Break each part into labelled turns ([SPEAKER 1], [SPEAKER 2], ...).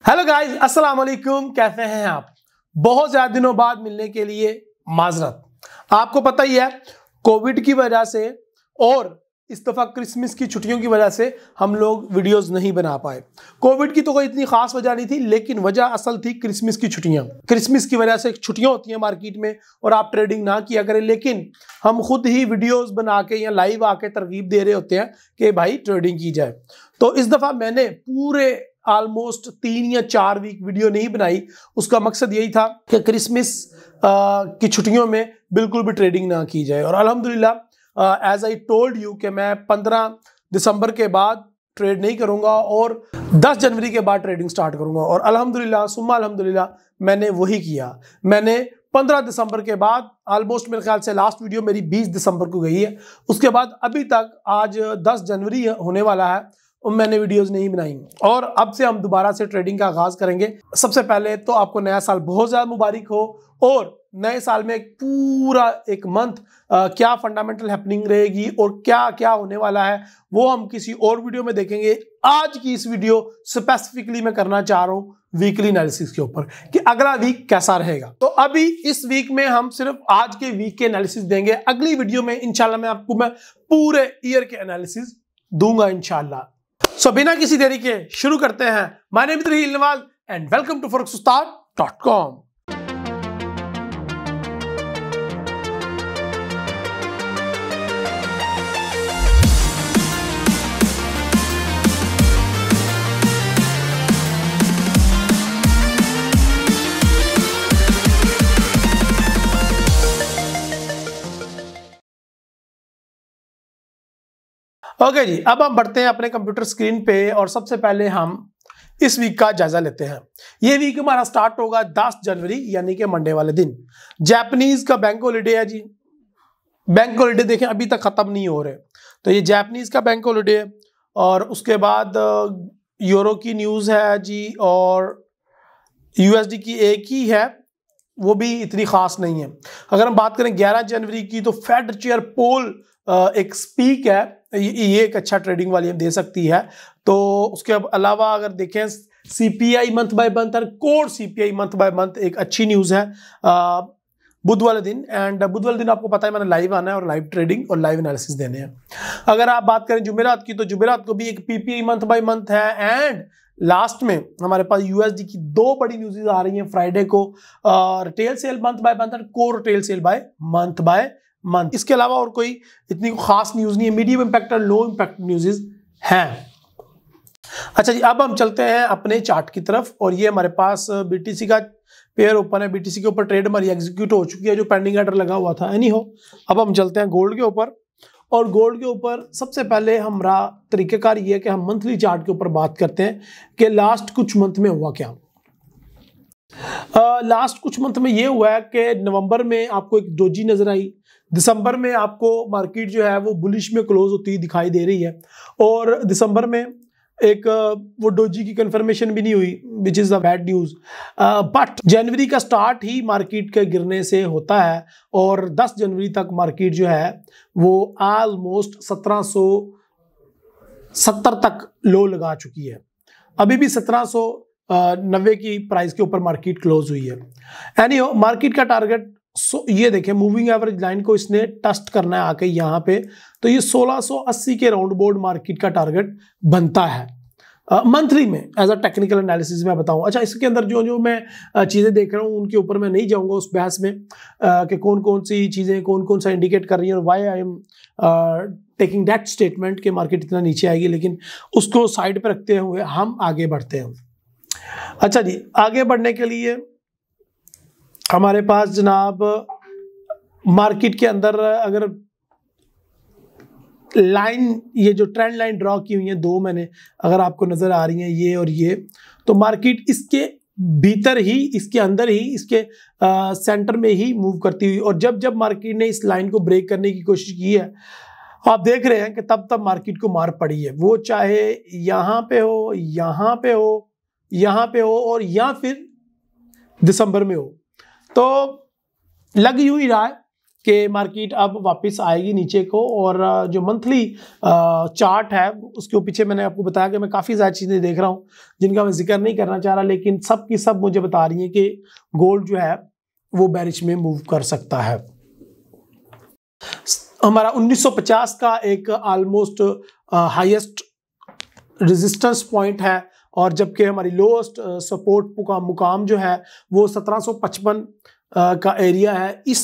[SPEAKER 1] Hello guys, अस्सलाम वालेकुम। कैसे हैं आप? बहुत ज्यादा दिनों बाद मिलने के लिए माजरत। आपको पता ही है, कोविड की वजह से और इस दफा क्रिसमस की छुट्टियों की वजह से हम लोग वीडियोस नहीं बना पाए। कोविड की तो कोई इतनी खास वजह नहीं थी, लेकिन वजह असल थी क्रिसमस की छुट्टियां। क्रिसमस की वजह से छुट्टियां होती हैं मार्केट में और आप ट्रेडिंग ना किया करें, लेकिन हम खुद ही वीडियोस बना के या लाइव आके तरगीब दे रहे होते हैं कि भाई ट्रेडिंग की जाए। तो इस दफा मैंने पूरे ऑलमोस्ट 3 या 4 वीक वीडियो नहीं बनाई। उसका मकसद यही था कि क्रिसमस की छुट्टियों में बिल्कुल भी ट्रेडिंग ना की जाए। और अल्हम्दुलिल्लाह एज आई टोल्ड यू कि मैं 15 दिसंबर के बाद ट्रेड नहीं करूंगा और 10 जनवरी के बाद ट्रेडिंग स्टार्ट करूंगा। और अल्हम्दुलिल्लाह सुम्मा अल्हम्दुलिल्लाह मैंने वही किया। मैंने 15 दिसंबर के बाद ऑलमोस्ट मेरे ख्याल से लास्ट वीडियो मेरी 20 दिसंबर को गई है। उसके बाद अभी तक आज 10 जनवरी होने वाला है, मैंने वीडियोस नहीं बनाई और अब से हम दोबारा से ट्रेडिंग का आगाज करेंगे। सबसे पहले तो आपको नया साल बहुत ज़्यादा मुबारक हो। और नए साल में पूरा एक मंथ क्या फंडामेंटल हैपनिंग रहेगी और क्या क्या होने वाला है वो हम किसी और वीडियो में देखेंगे। आज की इस वीडियो स्पेसिफिकली मैं करना चाह रहा हूँ वीकली एनालिसिस के ऊपर कि अगला वीक कैसा रहेगा। तो अभी इस वीक में हम सिर्फ आज के वीक के एनालिसिस देंगे। अगली वीडियो में इंशाल्लाह मैं पूरे ईयर के एनालिसिस दूंगा इंशाल्लाह। सो बिना किसी देरी के शुरू करते हैं। My name is Raheel Nawaz and welcome to forex-ustad.com। Okay जी, अब हम बढ़ते हैं अपने कंप्यूटर स्क्रीन पे और सबसे पहले हम इस वीक का जायजा लेते हैं। ये वीक हमारा स्टार्ट होगा 10 जनवरी यानी कि मंडे वाले दिन। जापानीज का बैंक हॉलिडे है जी। बैंक हॉलिडे देखें अभी तक खत्म नहीं हो रहे, तो ये जापानीज का बैंक हॉलिडे है। और उसके बाद यूरो की न्यूज़ है जी और यूएसडी की एक ही है, वो भी इतनी खास नहीं है। अगर हम बात करें 11 जनवरी की तो फेड चेयर पोल एक स्पीक है, ये एक अच्छा ट्रेडिंग वाली दे सकती है। तो उसके अलावा अगर देखें सीपीआई मंथ बाय मंथ और core CPI month by month एक अच्छी न्यूज़ है बुध वाले दिन। एंड बुध वाले दिन आपको पता है मैंने लाइव आना है और लाइव ट्रेडिंग और लाइव एनालिसिस देने हैं। अगर आप बात करें जुमेरात की तो जुमेरात को भी एक पीपीआई मंथ बाय मंथ है। एंड लास्ट में हमारे पास यूएसडी की 2 बड़ी न्यूज़ आ रही हैं फ्राइडे को, retail sale month by month और core retail sale by month. इसके अलावा और कोई इतनी खास न्यूज़ नहीं है। मीडियम इंपैक्ट और लो इंपैक्ट न्यूज़ हैं। अच्छा जी, अब हम चलते हैं अपने चार्ट की तरफ और ये हमारे पास बीटीसी का पेयर ओपन है। बीटीसी के ऊपर ट्रेड हमारी एग्जीक्यूट हो चुकी है जो पेंडिंग ऑर्डर लगा हुआ था। एनी हो, अब हम चलते हैं गोल्ड के ऊपर। और गोल्ड के ऊपर सबसे पहले हमारा तरीक़ेकार ये है कि हम मंथली चार्ट के ऊपर बात करते हैं कि लास्ट कुछ मंथ में हुआ क्या। लास्ट कुछ मंथ में ये हुआ है कि नवंबर में आपको एक डोजी नजर आई। दिसंबर में आपको मार्केट जो है वो बुलिश में क्लोज होती दिखाई दे रही है और दिसंबर में एक वो डोजी की कंफर्मेशन भी नहीं हुई, which is the bad news. But जनवरी का स्टार्ट ही मार्केट के गिरने से होता है और 10 जनवरी तक मार्केट जो है वो ऑलमोस्ट 1770 तक लो लगा चुकी है। अभी भी 1790 की प्राइस के ऊपर मार्केट क्लोज हुई है। एनी हो, मार्केट का टारगेट ये देखें मूविंग एवरेज लाइन को इसने टेस्ट करना है आके यहाँ पे, तो ये 1680 के राउंड बोर्ड मार्केट का टारगेट बनता है मंथली में। एज अ टेक्निकल एनालिसिस में बताऊं। अच्छा, इसके अंदर जो मैं चीज़ें देख रहा हूँ उनके ऊपर मैं नहीं जाऊँगा उस बहस में कि कौन कौन सी चीज़ें कौन कौन सा इंडिकेट कर रही हैं और why I am taking that statement कि मार्केट इतना नीचे आएगी, लेकिन उसको साइड पर रखते हुए हम आगे बढ़ते हैं। अच्छा जी, आगे बढ़ने के लिए हमारे पास जनाब मार्केट के अंदर अगर लाइन, ये जो ट्रेंड लाइन ड्रॉ की हुई है 2 मैंने, अगर आपको नजर आ रही हैं ये और ये, तो मार्केट इसके भीतर ही, इसके अंदर ही, इसके सेंटर में ही मूव करती हुई, और जब जब मार्केट ने इस लाइन को ब्रेक करने की कोशिश की है आप देख रहे हैं कि तब मार्केट को मार पड़ी है। वो चाहे यहाँ पे हो, यहाँ पे हो, यहाँ पे हो और या फिर दिसंबर में हो, तो लग यूं ही रहा है कि मार्केट अब वापस आएगी नीचे को, और जो मंथली चार्ट है उसके पीछे मैंने आपको बताया कि मैं काफ़ी ज़्यादा चीज़ें देख रहा हूँ जिनका मैं जिक्र नहीं करना चाह रहा, लेकिन सब की सब मुझे बता रही हैं कि गोल्ड जो है वो बेरिश में मूव कर सकता है। हमारा 1950 का एक ऑलमोस्ट हाईएस्ट रेजिस्टेंस पॉइंट है, और जबकि हमारी लोएस्ट सपोर्ट मुकाम जो है वो 1755 का एरिया है। इस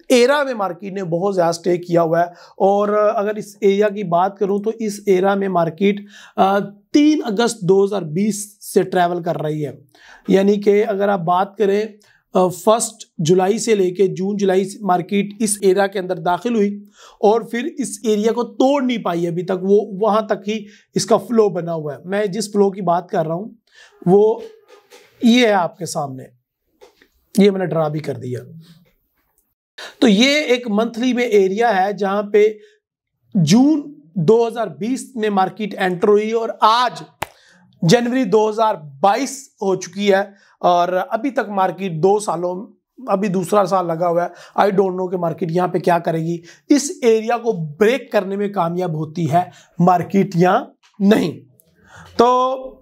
[SPEAKER 1] एरा में मार्केट ने बहुत ज़्यादा स्टे किया हुआ है, और अगर इस एरिया की बात करूं तो इस एरा में मार्केट 3 अगस्त 2020 से ट्रैवल कर रही है। यानी कि अगर आप बात करें 1 जुलाई से लेके जून जुलाई मार्केट इस एरिया के अंदर दाखिल हुई, और फिर इस एरिया को तोड़ नहीं पाई अभी तक, वो वहाँ तक ही इसका फ्लो बना हुआ है। मैं जिस फ्लो की बात कर रहा हूँ वो ये है आपके सामने, ये मैंने ड्रा भी कर दिया। तो ये एक मंथली में एरिया है जहाँ पे जून 2020 में मार्केट एंटर हुई, और आज जनवरी 2022 हो चुकी है, और अभी तक मार्केट 2 सालों, अभी दूसरा साल लगा हुआ है। आई डोंट नो कि मार्केट यहाँ पे क्या करेगी, इस एरिया को ब्रेक करने में कामयाब होती है मार्केट या नहीं। तो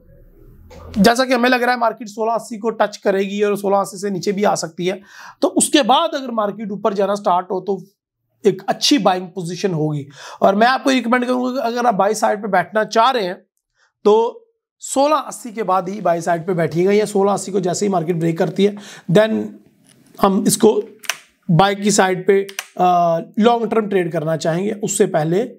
[SPEAKER 1] जैसा कि हमें लग रहा है मार्केट 1680 को टच करेगी और 1680 से नीचे भी आ सकती है। तो उसके बाद अगर मार्केट ऊपर जाना स्टार्ट हो तो एक अच्छी बाइंग पोजीशन होगी, और मैं आपको रिकमेंड करूंगा कि अगर आप बाई साइड पे बैठना चाह रहे हैं तो 1680 के बाद ही बाई साइड पे बैठिएगा, या 1680 को जैसे ही मार्केट ब्रेक करती है देन हम इसको बाई की साइड पे लॉन्ग टर्म ट्रेड करना चाहेंगे, उससे पहले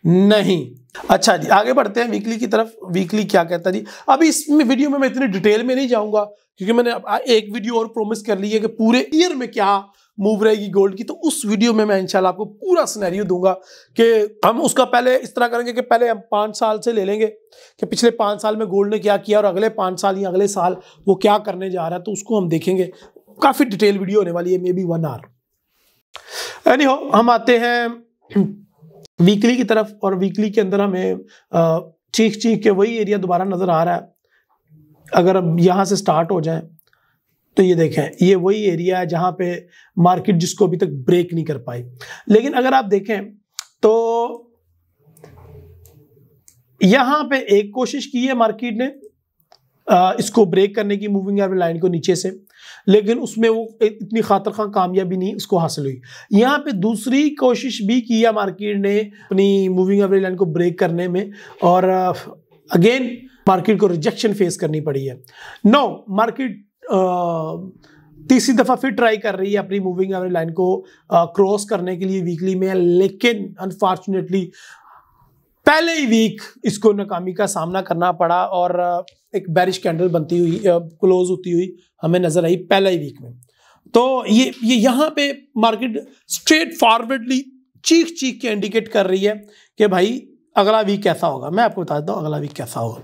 [SPEAKER 1] नहीं। अच्छा जी, आगे बढ़ते हैं वीकली की तरफ। वीकली क्या कहता है जी, अभी इस वीडियो में मैं इतनी डिटेल में नहीं जाऊंगा क्योंकि मैंने एक वीडियो और प्रॉमिस कर ली है कि पूरे ईयर में क्या मूव रहेगी गोल्ड की, तो उस वीडियो में मैं इंशाल्लाह आपको पूरा सिनेरियो दूंगा कि हम उसका पहले इस तरह करेंगे कि पहले हम 5 साल से ले लेंगे कि पिछले 5 साल में गोल्ड ने क्या किया, और अगले 5 साल या अगले साल वो क्या करने जा रहा है, तो उसको हम देखेंगे। काफ़ी डिटेल वीडियो होने वाली है, मे बी 1 आवर। एनीहो, हम आते हैं वीकली की तरफ, और वीकली के अंदर हमें चीख के वही एरिया दोबारा नजर आ रहा है। अगर अब यहाँ से स्टार्ट हो जाए तो ये देखें, ये वही एरिया है जहां पे मार्केट जिसको अभी तक ब्रेक नहीं कर पाई। लेकिन अगर आप देखें तो यहां पे एक कोशिश की है मार्केट ने इसको ब्रेक करने की, मूविंग एवरेज लाइन को नीचे से, लेकिन उसमें वो इतनी खातिर कामयाबी नहीं उसको हासिल हुई। यहाँ पे दूसरी कोशिश भी की है मार्केट ने अपनी मूविंग एवरेज लाइन को ब्रेक करने में, और अगेन मार्केट को रिजेक्शन फेस करनी पड़ी है। नो, मार्केट तीसरी दफा फिर ट्राई कर रही है अपनी मूविंग एवरेज लाइन को क्रॉस करने के लिए वीकली में, लेकिन अनफॉर्चुनेटली पहले ही वीक इसको नाकामी का सामना करना पड़ा, और एक बेरिश कैंडल बनती हुई क्लोज होती हुई हमें नजर आई पहले ही वीक में। तो ये यहाँ पे मार्केट स्ट्रेट फॉरवर्डली चीख के इंडिकेट कर रही है कि भाई अगला वीक कैसा होगा। मैं आपको बता देता हूँ अगला वीक कैसा होगा।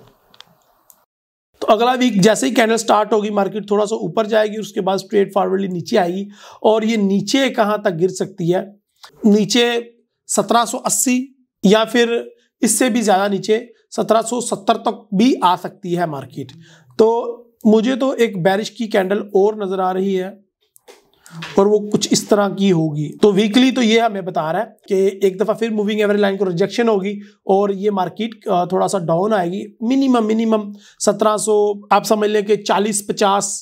[SPEAKER 1] तो अगला वीक जैसे ही कैंडल स्टार्ट होगी मार्केट थोड़ा सा ऊपर जाएगी, उसके बाद स्ट्रेट फॉरवर्डली नीचे आएगी, और ये नीचे कहाँ तक गिर सकती है, नीचे 1780 या फिर इससे भी ज़्यादा नीचे 1770 तक भी आ सकती है मार्केट। तो मुझे तो एक बेरिश की कैंडल और नज़र आ रही है, और वो कुछ इस तरह की होगी। तो वीकली तो ये हमें बता रहा है कि एक दफ़ा फिर मूविंग एवरेज लाइन को रिजेक्शन होगी, और ये मार्केट थोड़ा सा डाउन आएगी। मिनिमम 1700 आप समझ लें कि 40-50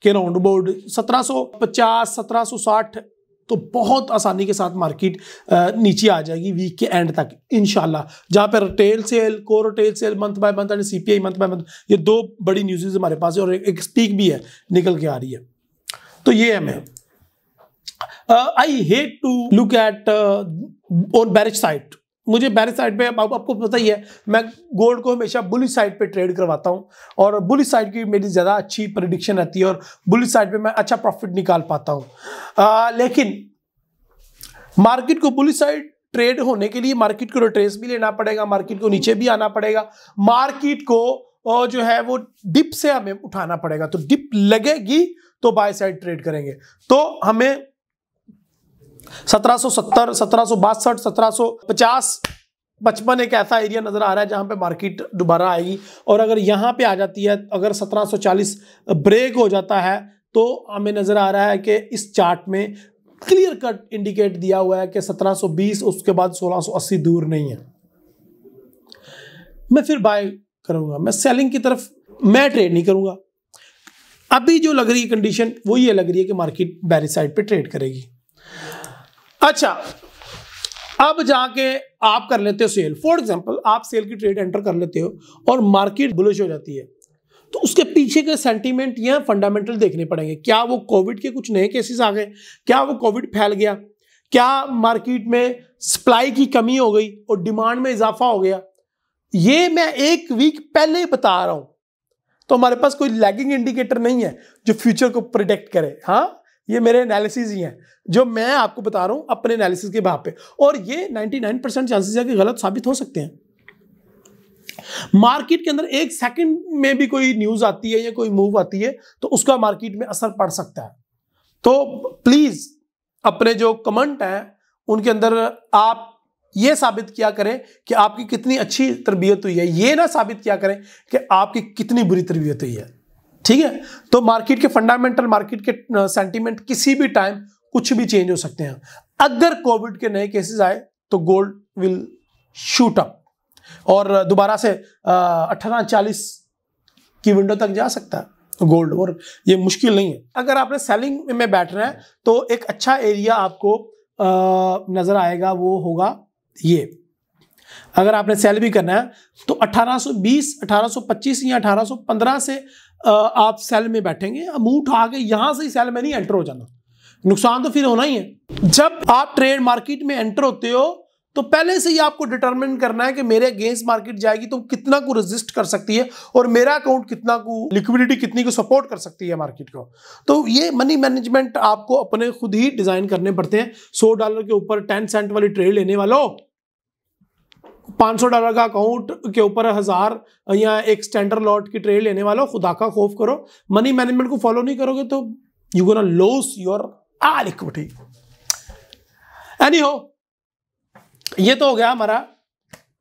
[SPEAKER 1] के राउंड अबाउट 1750 1760, तो बहुत आसानी के साथ मार्केट नीचे आ जाएगी वीक के एंड तक इंशाल्लाह। जहाँ पर retail sale, core retail sale month by month and CPI month by month, ये 2 बड़ी न्यूज़ हमारे पास है, और एक स्पीक भी है निकल के आ रही है। तो ये है। मैं I hate to look at on bearish side. मुझे बेरिश साइड पे आपको पता ही है, मैं गोल्ड को हमेशा बुलिश साइड पे ट्रेड करवाता हूँ, और बुलिश साइड की मेरी ज़्यादा अच्छी प्रेडिक्शन रहती है, और बुलिश साइड पे मैं अच्छा प्रॉफिट निकाल पाता हूँ। लेकिन मार्केट को बुलिश साइड ट्रेड होने के लिए मार्केट को रिट्रेस भी लेना पड़ेगा, मार्केट को नीचे भी आना पड़ेगा, मार्केट को जो है वो डिप से हमें उठाना पड़ेगा। तो डिप लगेगी तो बाय साइड ट्रेड करेंगे। तो हमें 1770, 1762, 1750, 55 एक ऐसा एरिया नजर आ रहा है जहां पे मार्केट दोबारा आएगी, और अगर यहां पे आ जाती है, अगर 1740 ब्रेक हो जाता है, तो हमें नजर आ रहा है कि इस चार्ट में क्लियर कट इंडिकेट दिया हुआ है कि 1720 उसके बाद 1680 दूर नहीं है, मैं फिर बाय करूंगा। मैं सेलिंग की तरफ मैं ट्रेड नहीं करूंगा। अभी जो लग रही है कंडीशन वो ये लग रही है कि मार्केट बेरिश साइड पे ट्रेड करेगी। अच्छा, अब जाके आप कर लेते हो सेल। फॉर एग्जांपल आप सेल की ट्रेड एंटर कर लेते हो और मार्केट बुलिश हो जाती है, तो उसके पीछे के सेंटीमेंट या फंडामेंटल देखने पड़ेंगे। क्या वो कोविड के कुछ नए केसेस आ गए, क्या वो कोविड फैल गया, क्या मार्केट में सप्लाई की कमी हो गई और डिमांड में इजाफा हो गया। ये मैं एक वीक पहले ही बता रहा हूं, तो हमारे पास कोई लैगिंग इंडिकेटर नहीं है जो फ्यूचर को प्रिडिक्ट करे। हाँ, ये मेरे एनालिसिस ही हैं जो मैं आपको बता रहा हूं अपने एनालिसिस के भाव पे, और ये 99% चांसेस है कि गलत साबित हो सकते हैं। मार्केट के अंदर एक सेकंड में भी कोई न्यूज आती है या कोई मूव आती है तो उसका मार्केट में असर पड़ सकता है। तो प्लीज अपने जो कमेंट हैं उनके अंदर आप ये साबित किया करें कि आपकी कितनी अच्छी तरबियत हुई है, ये ना साबित किया करें कि आपकी कितनी बुरी तरबियत हुई है। ठीक है, तो मार्केट के फंडामेंटल, मार्केट के सेंटीमेंट किसी भी टाइम कुछ भी चेंज हो सकते हैं। अगर कोविड के नए केसेस आए तो गोल्ड विल शूट अप और दोबारा से 1840 की विंडो तक जा सकता है गोल्ड, और ये मुश्किल नहीं है। अगर आपने सेलिंग में बैठना है तो एक अच्छा एरिया आपको नजर आएगा, वो होगा ये। अगर आपने सेल भी करना है तो 1820, 1825 या 1815 से आप सेल में बैठेंगे। मुंह उठा के यहां से ही सेल में नहीं एंटर हो जाना, नुकसान तो फिर होना ही है। जब आप ट्रेड मार्केट में एंटर होते हो तो पहले से ही आपको डिटरमिन करना है कि मेरे अगेंस्ट मार्केट जाएगी तो कितना को रेजिस्ट कर सकती है और मेरा अकाउंट कितना को, लिक्विडिटी कितनी को सपोर्ट कर सकती है मार्केट को। तो ये मनी मैनेजमेंट आपको अपने खुद ही डिजाइन करने पड़ते हैं। $100 के ऊपर 10 सेंट वाली ट्रेड लेने वालों, $500 का अकाउंट के ऊपर 1000 या एक स्टैंडर्ड लॉट की ट्रेड लेने वालों, खुदा का खौफ करो। मनी मैनेजमेंट को फॉलो नहीं करोगे तो you gonna lose your all equity. Anyhow, ये तो हो गया हमारा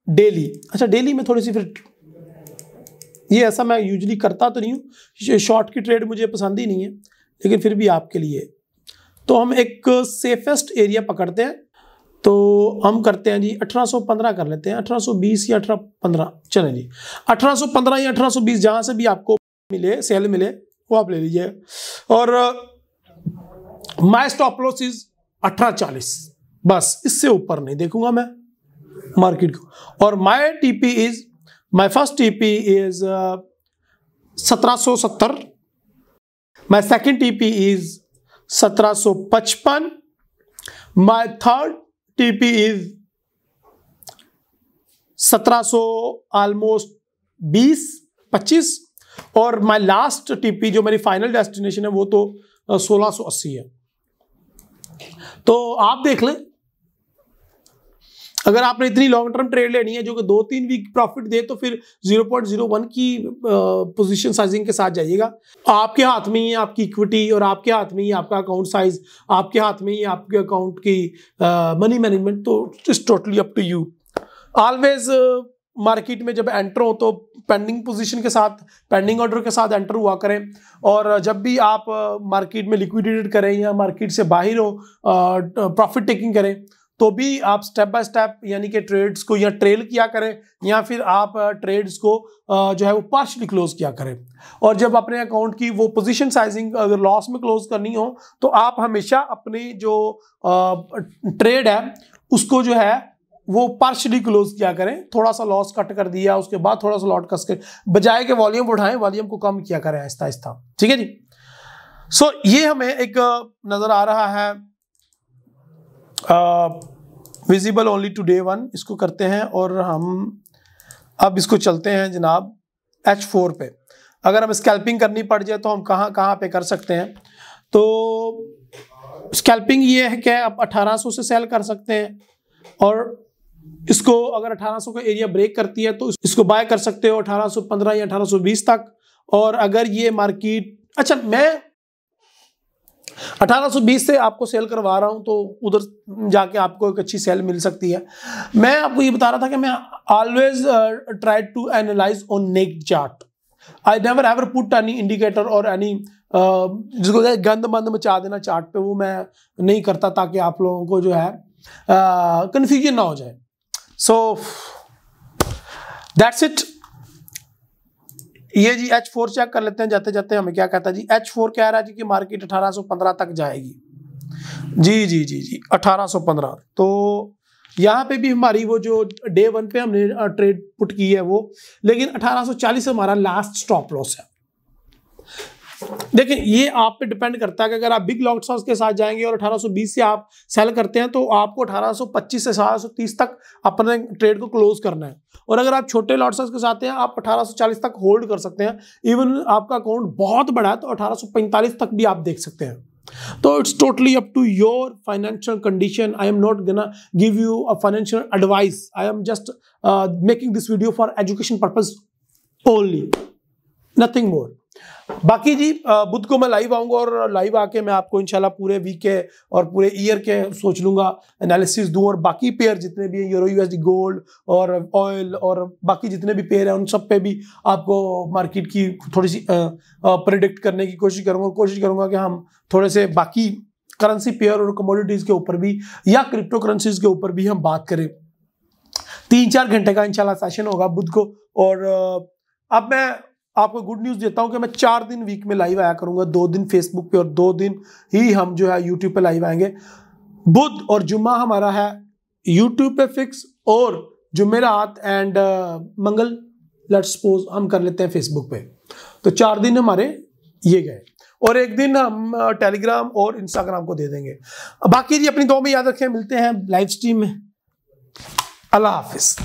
[SPEAKER 1] डेली। अच्छा, डेली में थोड़ी सी फिर ये ऐसा मैं यूजुअली करता तो नहीं हूँ, शॉर्ट की ट्रेड मुझे पसंद ही नहीं है, लेकिन फिर भी आपके लिए तो हम एक सेफेस्ट एरिया पकड़ते हैं। तो हम करते हैं जी 1815 कर लेते हैं, 1820 या 1815 चलें जी। 1815 या 1820 जहां से भी आपको मिले, सेल मिले, वो आप ले लीजिए। और माई स्टॉप लॉस इज 1840, बस इससे ऊपर नहीं देखूंगा मैं मार्केट को। और my TP is, my first TP is 1770, my second TP is 1755, my third TP is 1700 almost 20-25, और माई लास्ट टीपी जो मेरी फाइनल डेस्टिनेशन है वो तो 1680 है। तो आप देख लें, अगर आपने इतनी लॉन्ग टर्म ट्रेड लेनी है जो कि 2-3 वीक प्रॉफिट दे तो फिर 0.01 की पोजीशन साइजिंग के साथ जाइएगा। आपके हाथ में ही आपकी इक्विटी और आपके हाथ में ही आपका अकाउंट साइज, आपके हाथ में ही आपके अकाउंट की मनी मैनेजमेंट, तो it's totally up to you. Always market में जब एंटर हो तो पेंडिंग पोजीशन के साथ, पेंडिंग ऑर्डर के साथ एंटर हुआ करें। और जब भी आप मार्केट में लिक्विडेट करें या मार्केट से बाहर हो प्रॉफिट टेकिंग करें तो भी आप स्टेप बाय स्टेप यानी कि ट्रेड्स को या ट्रेल किया करें या फिर आप ट्रेड्स को जो है वो पार्शियली क्लोज किया करें। और जब अपने अकाउंट की वो पोजीशन साइजिंग अगर लॉस में क्लोज करनी हो तो आप हमेशा अपनी जो ट्रेड है उसको जो है वो पार्शियली क्लोज किया करें। थोड़ा सा लॉस कट कर दिया, उसके बाद थोड़ा सा लॉट कस कर, बजाय के वॉल्यूम बढ़ाएं, वॉल्यूम को कम किया करें आहिस्ता आहिस्ता। ठीक है जी। सो ये हमें एक नजर आ रहा है विजिबल ओनली टू डे 1, इसको करते हैं और हम अब इसको चलते हैं जनाब H4 पे। अगर हम स्कैल्पिंग करनी पड़ जाए तो हम कहाँ कहाँ पे कर सकते हैं। तो स्कैल्पिंग ये है कि आप 1800 से सेल कर सकते हैं और इसको अगर 1800 का एरिया ब्रेक करती है तो इसको बाय कर सकते हो 1815 या 1820 तक। और अगर ये मार्केट, अच्छा मैं 1820 से आपको सेल करवा रहा हूं तो उधर जाके आपको एक अच्छी सेल मिल सकती है। मैं आपको ये बता रहा था कि मैं always try to analyze on naked chart. I never ever put any indicator और एनी जिसको गंद मंद मचा देना चार्ट पे, वो मैं नहीं करता ताकि आप लोगों को जो है कंफ्यूजन ना हो जाए। So that's it. ये जी H4 चेक कर लेते हैं जाते जाते, हमें क्या कहता है जी। H4 कह रहा है जी कि मार्केट 1815 तक जाएगी। जी जी जी जी 1815। तो यहाँ पे भी हमारी वो जो डे 1 पे हमने ट्रेड पुट की है वो, लेकिन 1840 हमारा लास्ट स्टॉप लॉस है। देखिए ये आप पे डिपेंड करता है कि अगर आप बिग लॉट साइज के साथ जाएंगे और 1820 से आप सेल करते हैं तो आपको 1825 से 1830 तक अपने ट्रेड को क्लोज करना है, और अगर आप छोटे लॉट साइज के साथ हैं आप 1840 तक होल्ड कर सकते हैं। इवन आपका अकाउंट बहुत बड़ा है तो 1845 तक भी आप देख सकते हैं। तो it's totally up to your financial condition. I am not gonna give you a financial advice, I am just making this video for education purpose only, nothing more. बाकी जी बुध को मैं लाइव आऊंगा और लाइव आके मैं आपको इंशाल्लाह पूरे वीक के और पूरे ईयर के सोच लूंगा एनालिसिस दूं, और बाकी पेयर जितने भी हैं यूरो यूएसडी गोल्ड और ऑयल और बाकी जितने भी पेयर हैं उन सब पे भी आपको मार्केट की थोड़ी सी प्रेडिक्ट करने की कोशिश करूंगा कि हम थोड़े से बाकी करेंसी पेयर और कमोडिटीज के ऊपर भी या क्रिप्टो करेंसीज के ऊपर भी हम बात करें। 3-4 घंटे का इंशाल्लाह सेशन होगा बुध को। और अब मैं आपको गुड न्यूज़ देता हूं कि मैं 4 दिन वीक में लाइव आया करूंगा, 2 दिन फेसबुक पे और 2 दिन ही हम जो है यूट्यूब पे लाइव आएंगे। बुध और जुम्मा हमारा है यूट्यूब पे फिक्स, और जुमेरात एंड मंगल लेट्स सपोज हम कर लेते हैं फेसबुक पे। तो 4 दिन हमारे ये गए, और एक दिन हम टेलीग्राम और इंस्टाग्राम को दे देंगे। बाकी जी अपनी दुआ में याद रखें, मिलते हैं लाइव स्ट्रीम में। अल्लाह हाफिज।